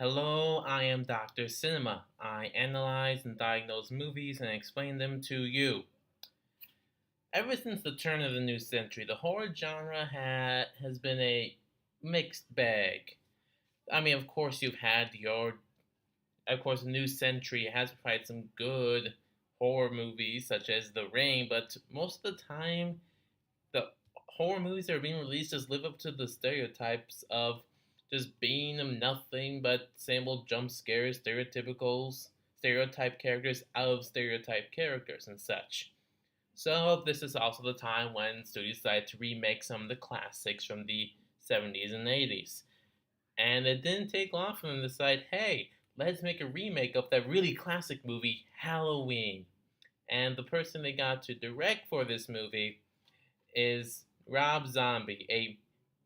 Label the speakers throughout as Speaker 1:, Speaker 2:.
Speaker 1: Hello, I am Dr. Cinema. I analyze and diagnose movies and explain them to you. Ever since the turn of the new century, the horror genre has been a mixed bag. Of course, the new century has provided some good horror movies such as The Ring, but most of the time, the horror movies that are being released just live up to the stereotypes of just being nothing but same old jump scares, stereotype characters out of stereotype characters and such. So this is also the time when studios decided to remake some of the classics from the 70s and 80s. And it didn't take long for them to decide, hey, let's make a remake of that really classic movie, Halloween. And the person they got to direct for this movie is Rob Zombie, a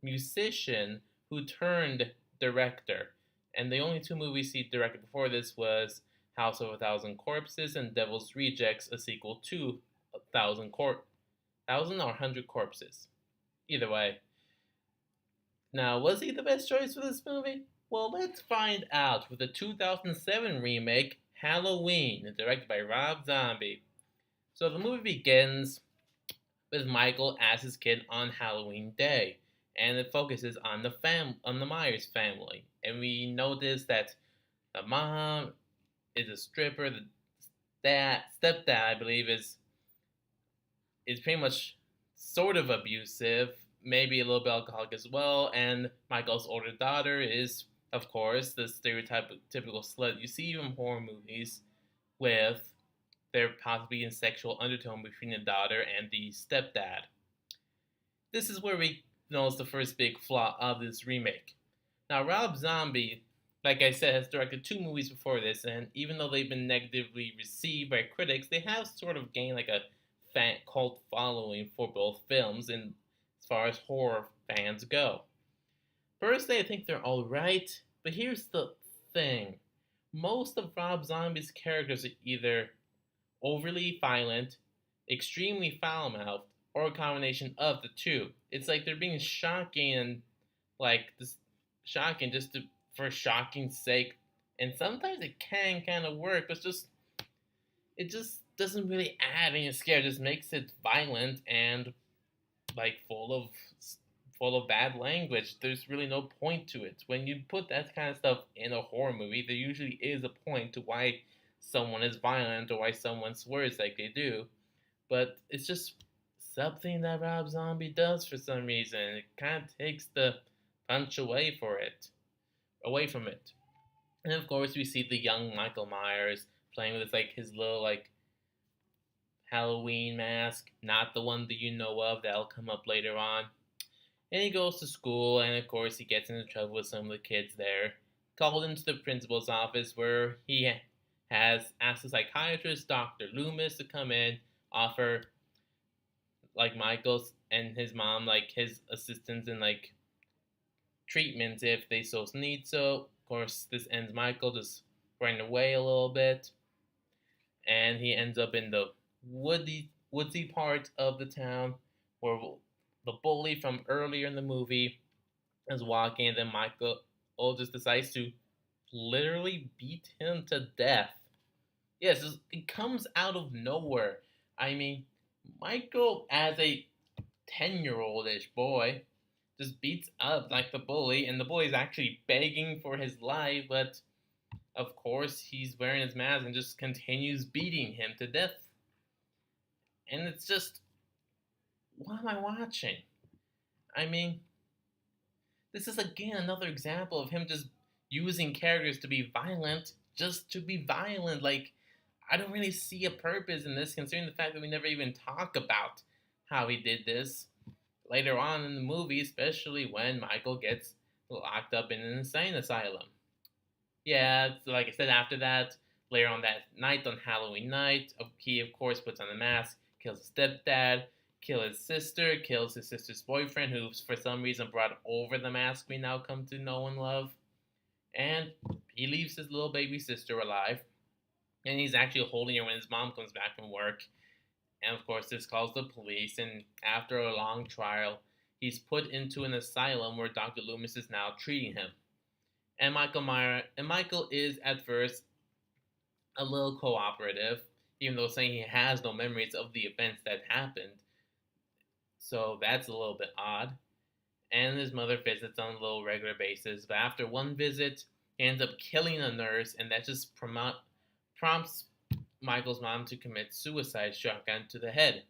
Speaker 1: musician who turned director. And the only two movies he directed before this was House of a Thousand Corpses and Devil's Rejects, a sequel to Thousand or 100 Corpses. Either way. Now, was he the best choice for this movie? Well, let's find out with the 2007 remake, Halloween, directed by Rob Zombie. So the movie begins with Michael as his kid on Halloween Day, and it focuses on the Myers family. And we notice that the mom is a stripper, the stepdad, I believe, is pretty much sort of abusive, maybe a little bit alcoholic as well, and Michael's older daughter is, of course, the stereotypical slut you see in horror movies with there possibly a sexual undertone between the daughter and the stepdad. This is where we notice the first big flaw of this remake. Now, Rob Zombie, like I said, has directed two movies before this, and even though they've been negatively received by critics, they have sort of gained like a fan cult following for both films, and as far as horror fans go. Personally, I think they're alright, but here's the thing. Most of Rob Zombie's characters are either overly violent, extremely foul mouthed, or a combination of the two. It's like they're being shocking and like this shocking for shocking's sake. And sometimes it can kind of work, but it just doesn't really add any scare. It just makes it violent and like full of bad language. There's really no point to it. When you put that kind of stuff in a horror movie, there usually is a point to why someone is violent or why someone swears like they do. But it's just something that Rob Zombie does for some reason. It kind of takes the punch away from it. And of course, we see the young Michael Myers playing with his little Halloween mask, not the one that you know of that'll come up later on. And he goes to school, and of course, he gets into trouble with some of the kids there. Called into the principal's office where he has asked the psychiatrist, Dr. Loomis, to come in, offer Michael's and his mom his assistance and treatments if they so need. So, of course, this ends Michael just running away a little bit, and he ends up in the woodsy part of the town where the bully from earlier in the movie is walking, and then Michael just decides to literally beat him to death. Yes, it comes out of nowhere. Michael, as a 10-year-old-ish boy, just beats up the bully, and the bully's actually begging for his life, but of course he's wearing his mask and just continues beating him to death. And it's just, what am I watching? This is again another example of him just using characters to be violent just to be violent. I don't really see a purpose in this, considering the fact that we never even talk about how he did this later on in the movie, especially when Michael gets locked up in an insane asylum. Yeah, so like I said, after that, later on that night, on Halloween night, he of course puts on a mask, kills his stepdad, kills his sister, kills his sister's boyfriend, who for some reason brought over the mask we now come to know and love, and he leaves his little baby sister alive, and he's actually holding her when his mom comes back from work. And of course, this calls the police, and after a long trial, he's put into an asylum where Dr. Loomis is now treating him. And Michael is at first a little cooperative, even though saying he has no memories of the events that happened. So that's a little bit odd. And his mother visits on a little regular basis. But after one visit, he ends up killing a nurse, and that just prompts Michael's mom to commit suicide, shotgun to the head.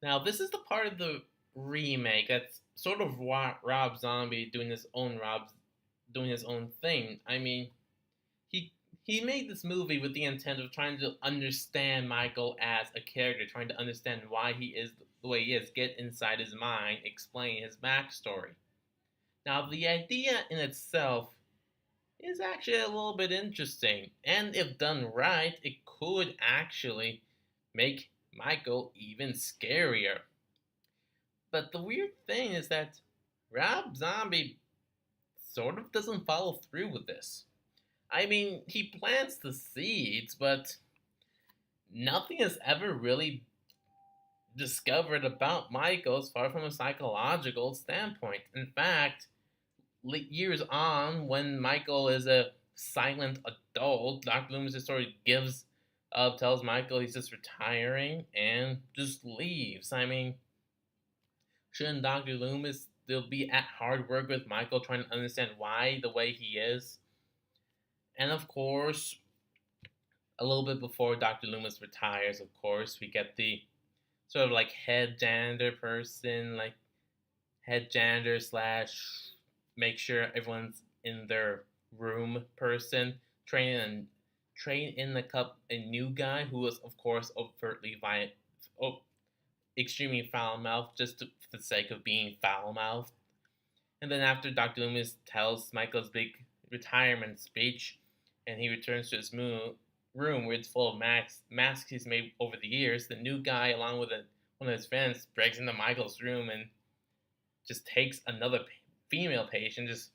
Speaker 1: Now, this is the part of the remake that's sort of Rob Zombie doing his own thing. I mean, he he made this movie with the intent of trying to understand Michael as a character, trying to understand why he is the way he is, get inside his mind, explain his backstory. Now, the idea in itself is actually a little bit interesting, and if done right, it could actually make Michael even scarier. But the weird thing is that Rob Zombie sort of doesn't follow through with this. I mean, he plants the seeds, but nothing is ever really discovered about Michael as far from a psychological standpoint. In fact, years on, when Michael is a silent adult, Dr. Loomis just sort of gives up, tells Michael he's just retiring, and just leaves. I mean, shouldn't Dr. Loomis still be at hard work with Michael, trying to understand why the way he is? And of course, a little bit before Dr. Loomis retires, of course, we get the sort of like head janitor person, like head janitor slash make sure everyone's in their room person, train in the cup a new guy who was of course overtly violent, oh, extremely foul mouthed just for the sake of being foul mouthed. And then after Dr. Loomis tells Michael's big retirement speech, and he returns to his room where it's full of masks he's made over the years, the new guy, along with one of his friends, breaks into Michael's room and just takes another female patient, just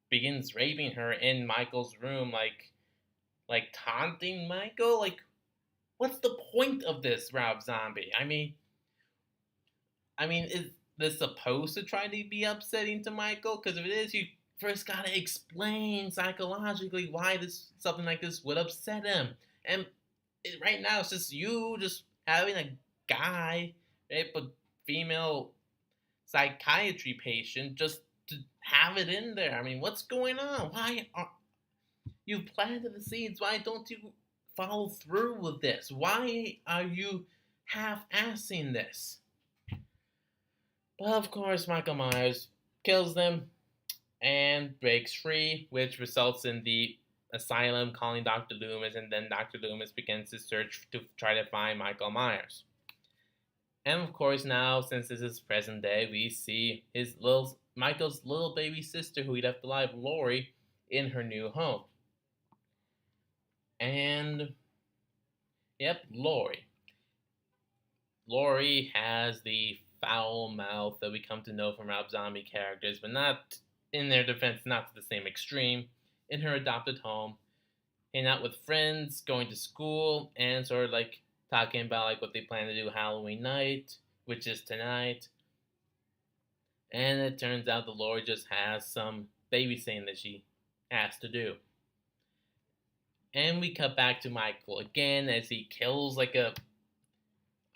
Speaker 1: begins raping her in Michael's room, like taunting Michael. Like, what's the point of this, Rob Zombie? I mean, is this supposed to try to be upsetting to Michael? Because if it is, you first gotta explain psychologically why something like this would upset him. And right now, it's just you just having a guy rape a female psychiatry patient just to have it in there. I mean, what's going on? Why are you planted the seeds? Why don't you follow through with this? Why are you half-assing this? But of course, Michael Myers kills them and breaks free, which results in the asylum calling Dr. Loomis, and then Dr. Loomis begins his search to try to find Michael Myers. And of course, now since this is present day, we see Michael's little baby sister, who he left alive, Lori, in her new home. And yep, Lori. Lori has the foul mouth that we come to know from Rob Zombie characters, but not, in their defense, not to the same extreme. In her adopted home, hanging out with friends, going to school, and sort of like talking about like what they plan to do Halloween night, which is tonight. And it turns out the Lord just has some babysitting that she has to do. And we cut back to Michael again as he kills like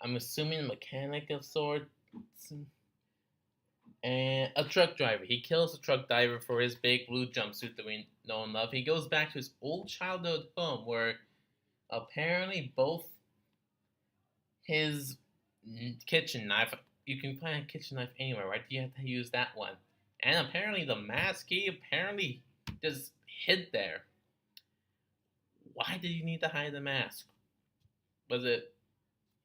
Speaker 1: I'm assuming a mechanic of sorts, and a truck driver. He kills a truck driver for his big blue jumpsuit that we know and love. He goes back to his old childhood home where apparently both his kitchen knife, you can find a kitchen knife anywhere, right? You have to use that one. And apparently the mask, he apparently just hid there. Why did you need to hide the mask? Was it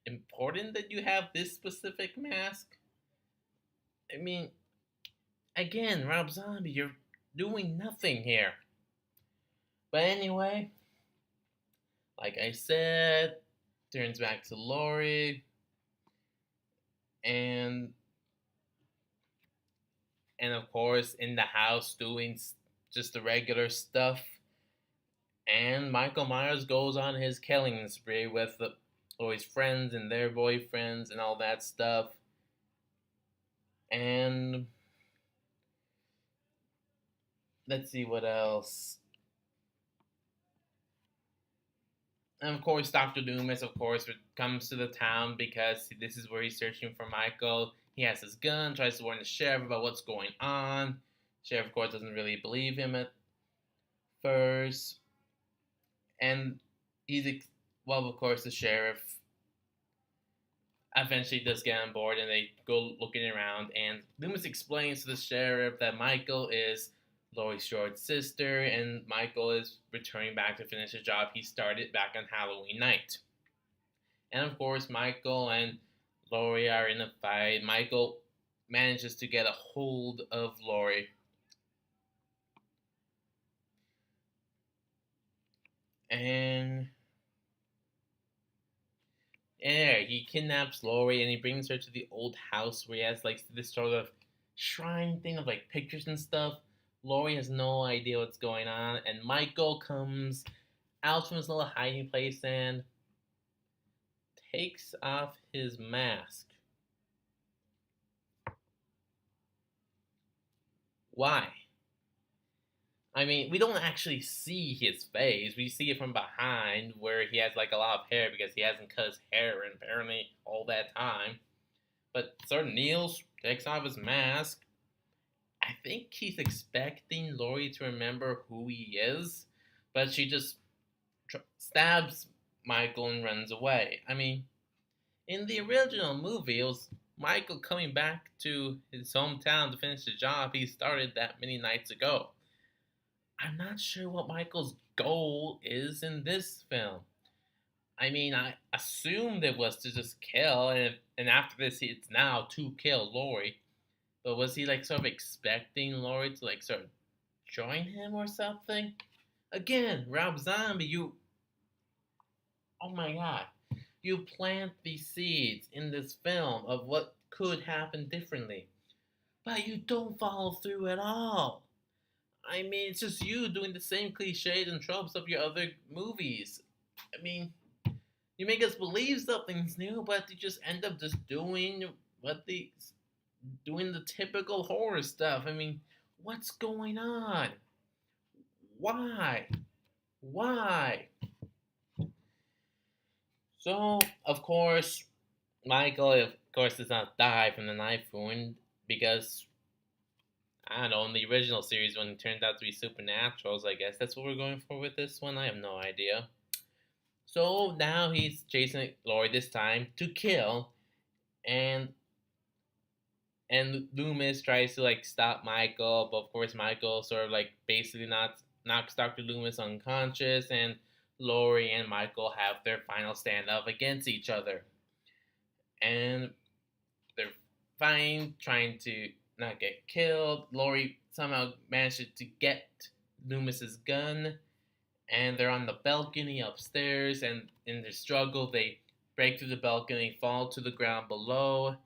Speaker 1: important that you have this specific mask? I mean, again, Rob Zombie, you're doing nothing here. But anyway, like I said, turns back to Lori, and of course in the house doing just the regular stuff. And Michael Myers goes on his killing spree with all his friends and their boyfriends and all that stuff. And let's see what else. And of course, Dr. Loomis, of course, comes to the town because this is where he's searching for Michael. He has his gun, tries to warn the sheriff about what's going on. Sheriff, of course, doesn't really believe him at first. And well, of course, the sheriff eventually does get on board and they go looking around. And Loomis explains to the sheriff that Michael is Laurie Strode's sister, and Michael is returning back to finish a job he started back on Halloween night. And of course, Michael and Laurie are in a fight. Michael manages to get a hold of Laurie. And yeah, he kidnaps Laurie and he brings her to the old house where he has like this sort of shrine thing of like pictures and stuff. Laurie has no idea what's going on, and Michael comes out from his little hiding place and takes off his mask. Why? I mean, we don't actually see his face. We see it from behind where he has like a lot of hair because he hasn't cut his hair in apparently all that time. But Sir Niels takes off his mask. I think he's expecting Laurie to remember who he is, but she just stabs Michael and runs away. I mean, in the original movie, it was Michael coming back to his hometown to finish the job he started that many nights ago. I'm not sure what Michael's goal is in this film. I mean, I assumed it was to just kill, and after this, it's now to kill Laurie. But was he like sort of expecting Laurie to like sort of join him or something? Again, Rob Zombie, oh my god, you plant these seeds in this film of what could happen differently, but you don't follow through at all. I mean, it's just you doing the same cliches and tropes of your other movies. I mean, you make us believe something's new, but you just end up just doing the typical horror stuff. I mean, what's going on? Why? Why? So, of course, Michael, of course, does not die from the knife wound because I don't know, in the original series when it turned out to be supernaturals, I guess that's what we're going for with this one. I have no idea. So now he's chasing Laurie this time to kill, and and Loomis tries to like stop Michael, but of course Michael sort of like basically knocks Dr. Loomis unconscious, and Laurie and Michael have their final standoff against each other, and they're fine trying to not get killed. Laurie somehow manages to get Loomis's gun, and they're on the balcony upstairs. And in their struggle, they break through the balcony, fall to the ground below,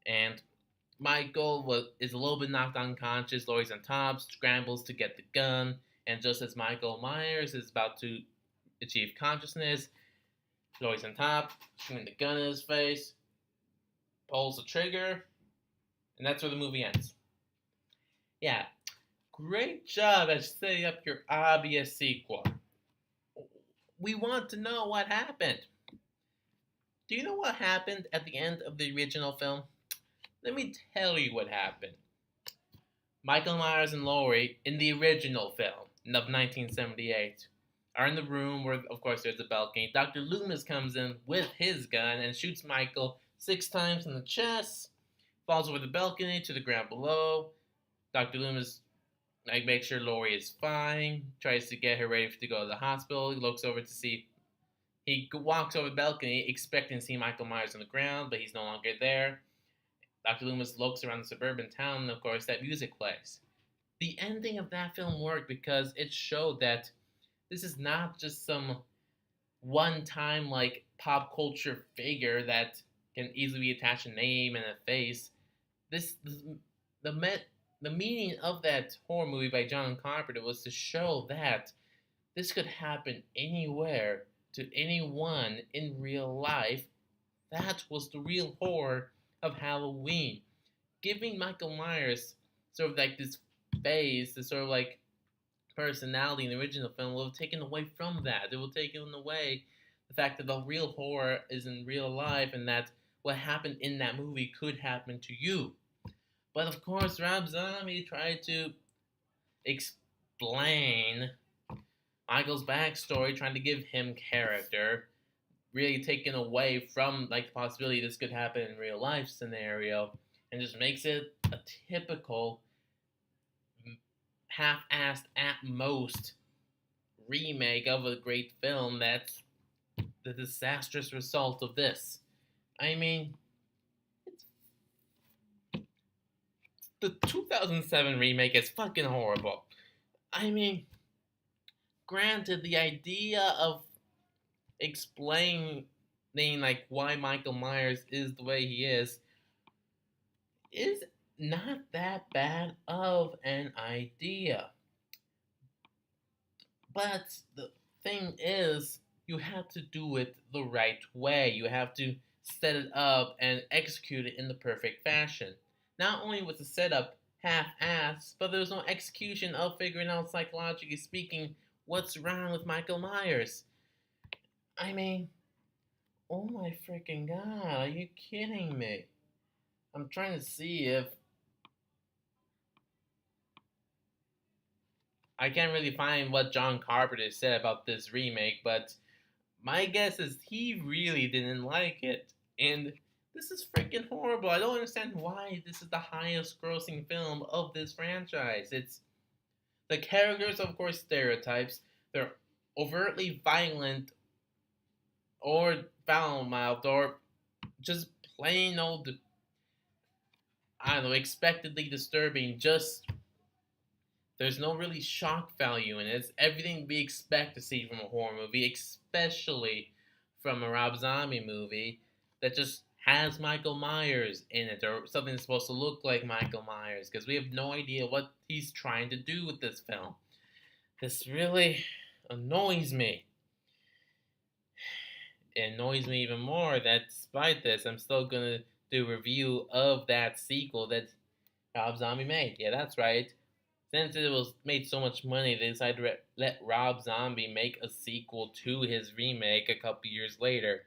Speaker 1: and is a little bit knocked unconscious. Laurie's on top, scrambles to get the gun, and just as Michael Myers is about to achieve consciousness, Laurie's on top, shooting the gun in his face, pulls the trigger, and that's where the movie ends. Yeah, great job at setting up your obvious sequel. We want to know what happened. Do you know what happened at the end of the original film? Let me tell you what happened. Michael Myers and Laurie, in the original film of 1978, are in the room where, of course, there's a balcony. Dr. Loomis comes in with his gun and shoots Michael 6 times in the chest, falls over the balcony to the ground below. Dr. Loomis makes sure Laurie is fine, tries to get her ready to go to the hospital. He looks over to see. He walks over the balcony expecting to see Michael Myers on the ground, but he's no longer there. Dr. Loomis looks around the suburban town, and of course, that music plays. The ending of that film worked because it showed that this is not just some one-time like pop culture figure that can easily be attached a name and a face. The meaning of that horror movie by John Carpenter was to show that this could happen anywhere to anyone in real life. That was the real horror of Halloween, giving Michael Myers sort of like this face, this sort of like personality in the original film will have taken away from that. It will have taken away the fact that the real horror is in real life and that what happened in that movie could happen to you. But of course, Rob Zombie tried to explain Michael's backstory, trying to give him character, really taken away from like the possibility this could happen in real life scenario, and just makes it a typical half-assed at most remake of a great film that's the disastrous result of this. I mean, the 2007 remake is fucking horrible. I mean, granted, the idea of explaining like why Michael Myers is the way he is not that bad of an idea. But the thing is, you have to do it the right way. You have to set it up and execute it in the perfect fashion. Not only was the setup half-assed, but there was no execution of figuring out, psychologically speaking, what's wrong with Michael Myers. I mean, oh my freaking god, are you kidding me? I'm trying to see if I can't really find what John Carpenter said about this remake, but my guess is he really didn't like it. And this is freaking horrible. I don't understand why this is the highest grossing film of this franchise. It's the characters, of course, stereotypes. They're overtly violent or foul mouthed or just plain old, I don't know, expectedly disturbing. Just there's no really shock value in it. It's everything we expect to see from a horror movie, especially from a Rob Zombie movie that just has Michael Myers in it, or something that's supposed to look like Michael Myers, because we have no idea what he's trying to do with this film. This really annoys me. It annoys me even more that despite this, I'm still gonna do a review of that sequel that Rob Zombie made. Yeah, that's right. Since it was made so much money, they decided to let Rob Zombie make a sequel to his remake a couple years later,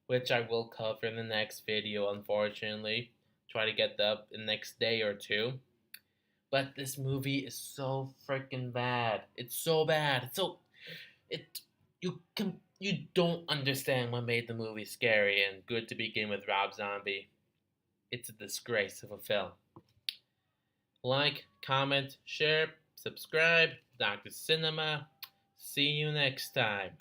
Speaker 1: which I will cover in the next video, unfortunately. Try to get that up in the next day or two. But this movie is so freaking bad. It's so bad. You don't understand what made the movie scary and good to begin with Rob Zombie. It's a disgrace of a film. Like, comment, share, subscribe. Dr. Cinema. See you next time.